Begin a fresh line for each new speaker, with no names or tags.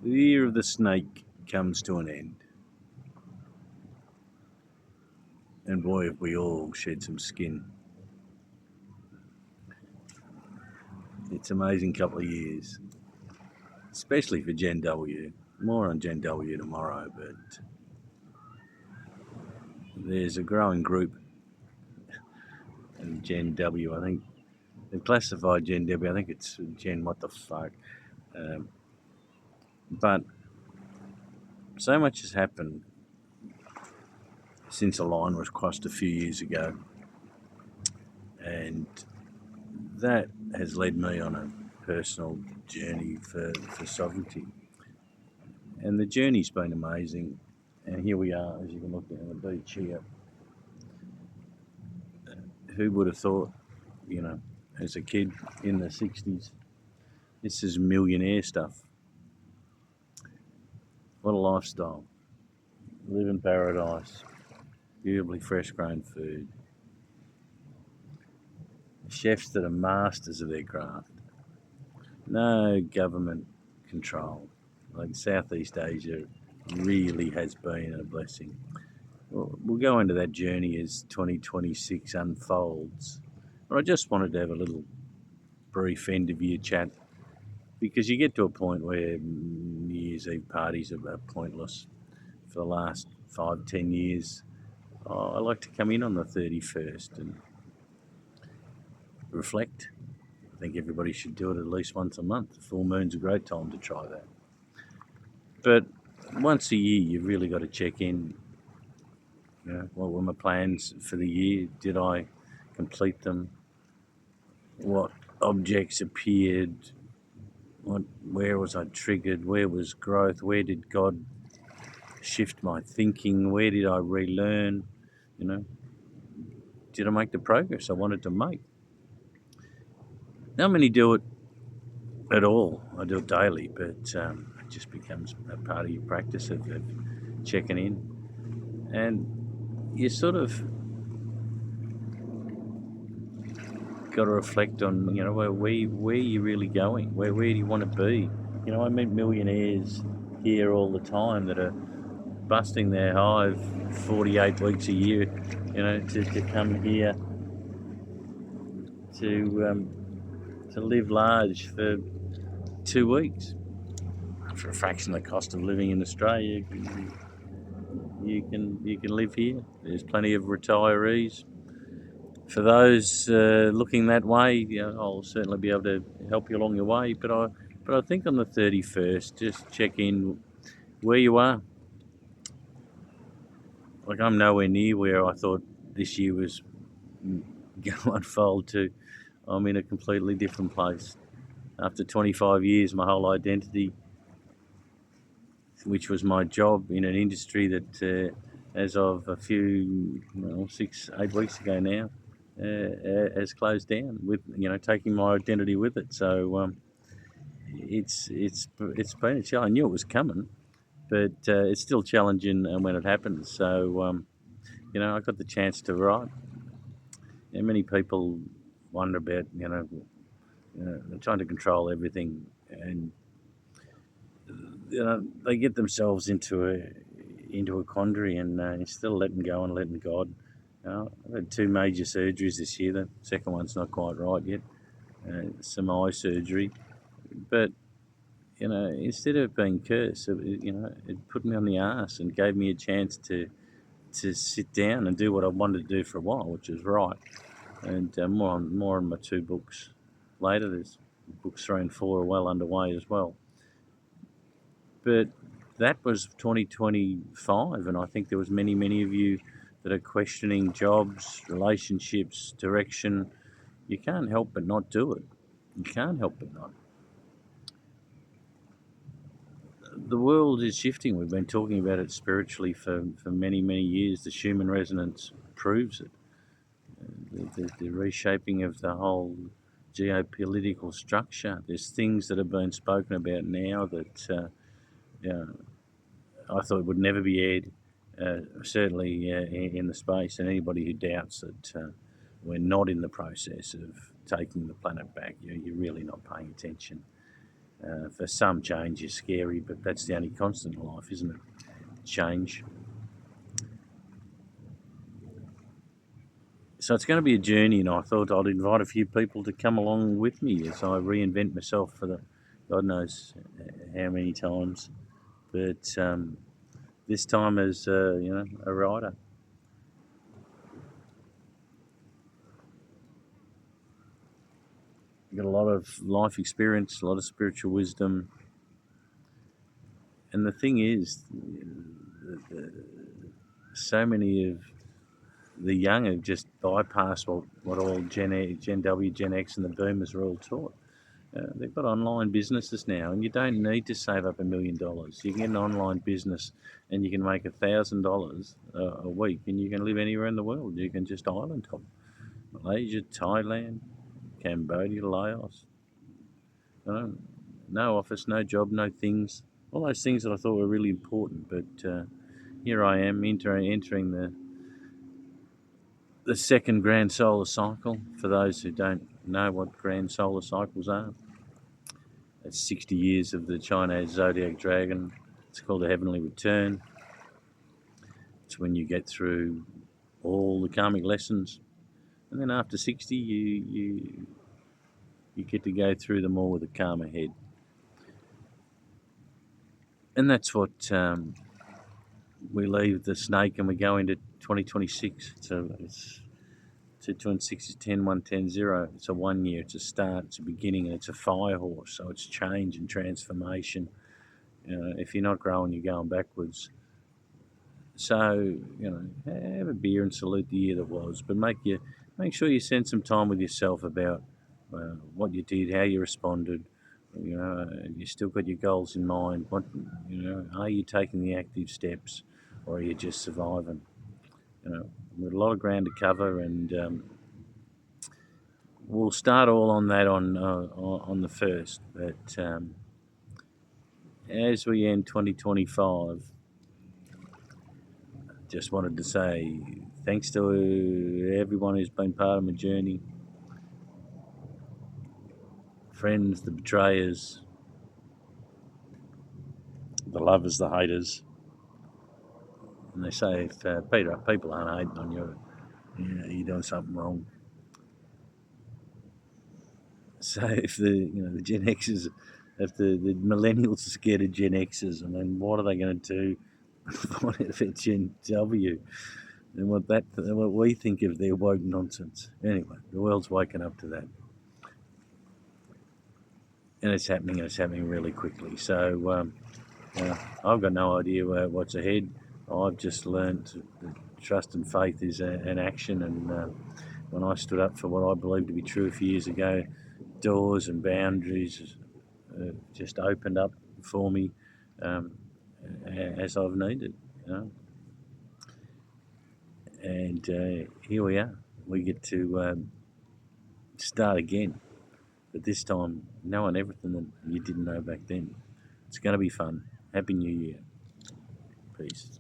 The year of the snake comes to an end. And boy, have we all shed some skin. It's an amazing couple of years, especially for Gen W. More on Gen W tomorrow, but there's a growing group in Gen W. I think they've classified Gen W. I think it's Gen what the fuck. But so much has happened since a line was crossed a few years ago, and that has led me on a personal journey for sovereignty. And the journey's been amazing. And here we are, as you can look down the beach here. Who would have thought, as a kid in the 60s, this is millionaire stuff. What a lifestyle. Live in paradise. Beautifully fresh grown food. Chefs that are masters of their craft. No government control. Like Southeast Asia really has been a blessing. We'll go into that journey as 2026 unfolds. But I just wanted to have a little brief end of year chat, because you get to a point where New Year's Eve parties are pointless. For the last 5-10 years, I like to come in on the 31st and reflect. I think everybody should do it at least once a month. The full moon's a great time to try that. But once a year, you've really got to check in. What were my plans for the year? Did I complete them? What objects appeared? Where was I triggered? Where was growth? Where did God shift my thinking? Where did I relearn? Did I make the progress I wanted to make? Not many do it at all. I do it daily, but it just becomes a part of your practice of checking in. And you sort of got to reflect on, where you're really going. Where do you want to be? I meet millionaires here all the time that are busting their hive 48 weeks a year, to come here to live large for 2 weeks for a fraction of the cost of living in Australia. You can live here. There's plenty of retirees. For those looking that way, I'll certainly be able to help you along your way. But I think on the 31st, just check in where you are. Like, I'm nowhere near where I thought this year was going to unfold to. I'm in a completely different place. After 25 years, my whole identity, which was my job in an industry that, as of a few 6-8 weeks ago now, has closed down, with taking my identity with it. So it's been a challenge. I knew it was coming, but it's still challenging when it happens. So I got the chance to write. And many people wonder about they're trying to control everything, and they get themselves into a quandary, and still letting go and letting God. I've had 2 major surgeries this year. The second one's not quite right yet. Some eye surgery, but instead of being cursed, it put me on the arse and gave me a chance to sit down and do what I wanted to do for a while, which is write. And more on my 2 books later. There's books 3 and 4 are well underway as well. But that was 2025, and I think there was many of you that are questioning jobs, relationships, direction. You can't help but not do it. You can't help but not. The world is shifting. We've been talking about it spiritually for many years. The Schumann resonance proves it. The reshaping of the whole geopolitical structure. There's things that have been spoken about now that I thought would never be aired, certainly in the space. And anybody who doubts that we're not in the process of taking the planet back, you're really not paying attention. For some, change is scary, but that's the only constant in life, isn't it? Change. So it's going to be a journey, and I thought I'd invite a few people to come along with me as I reinvent myself for the God knows how many times. But this time as a writer. Got a lot of life experience, a lot of spiritual wisdom, and the thing is, so many of the young have just bypassed what all Gen W, Gen X, and the Boomers are all taught. They've got online businesses now, and you don't need to save up $1 million. You can get an online business, and you can make $1,000 a week, and you can live anywhere in the world. You can just island hop: Malaysia, Thailand, Cambodia, Laos. No office, no job, no things. All those things that I thought were really important, but here I am entering the second grand solar cycle. For those who don't know what grand solar cycles are, it's 60 years of the Chinese zodiac dragon. It's called a heavenly return. It's when you get through all the karmic lessons, and then after 60, you get to go through them all with a calmer head. And that's what we leave the snake and we go into 2026. So it's 226 is 10, 1, 10, 0. It's a 1 year, it's a start, it's a beginning, and it's a fire horse. So it's change and transformation. If you're not growing, you're going backwards. So, have a beer and salute the year that was, but make sure you spend some time with yourself about what you did, how you responded. You still got your goals in mind. Are you taking the active steps, or are you just surviving? We've got a lot of ground to cover, and we'll start all on that on the 1st. But as we end 2025, just wanted to say thanks to everyone who's been part of my journey. Friends, the betrayers, the lovers, the haters. And they say if people aren't hating on you, you're doing something wrong. So if the Gen Xers, if the millennials are scared of Gen Xers, I mean, what are they going to do for Gen W? And what we think of their woke nonsense. Anyway, the world's waking up to that. And it's happening really quickly. So I've got no idea what's ahead. I've just learned that trust and faith is an action. And when I stood up for what I believed to be true a few years ago, doors and boundaries just opened up for me as I've needed. And here we are. We get to start again. But this time, knowing everything that you didn't know back then. It's going to be fun. Happy New Year. Peace.